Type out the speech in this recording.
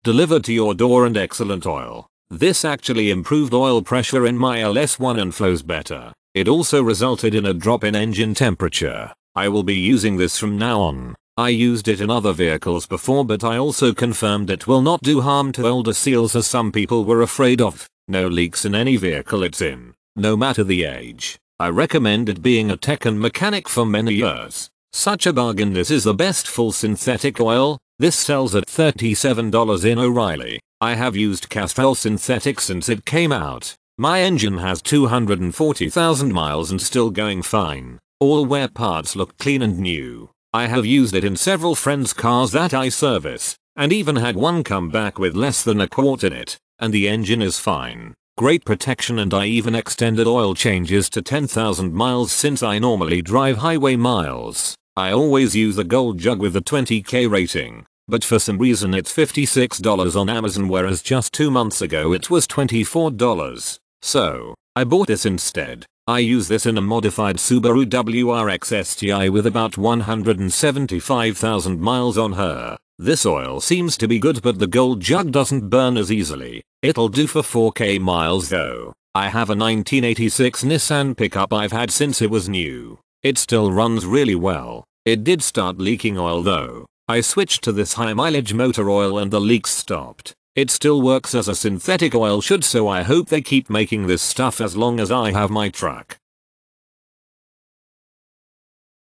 delivered to your door and excellent oil. This actually improved oil pressure in my LS1 and flows better. It also resulted in a drop in engine temperature. I will be using this from now on. I used it in other vehicles before, but I also confirmed it will not do harm to older seals as some people were afraid of. No leaks in any vehicle it's in, no matter the age. I recommend it, being a tech and mechanic for many years. Such a bargain. This is the best full synthetic oil. This sells at $37 in O'Reilly. I have used Castrol synthetic since it came out. My engine has 240,000 miles and still going fine. All wear parts look clean and new. I have used it in several friends' cars that I service, and even had one come back with less than a quart in it, and the engine is fine. Great protection, and I even extended oil changes to 10,000 miles since I normally drive highway miles. I always use a gold jug with a 20k rating, but for some reason it's $56 on Amazon, whereas just 2 months ago it was $24. So, I bought this instead. I use this in a modified Subaru WRX STI with about 175,000 miles on her. This oil seems to be good, but the gold jug doesn't burn as easily. It'll do for 4k miles though. I have a 1986 Nissan pickup I've had since it was new. It still runs really well. It did start leaking oil though. I switched to this high mileage motor oil and the leaks stopped. It still works as a synthetic oil should, so I hope they keep making this stuff as long as I have my truck.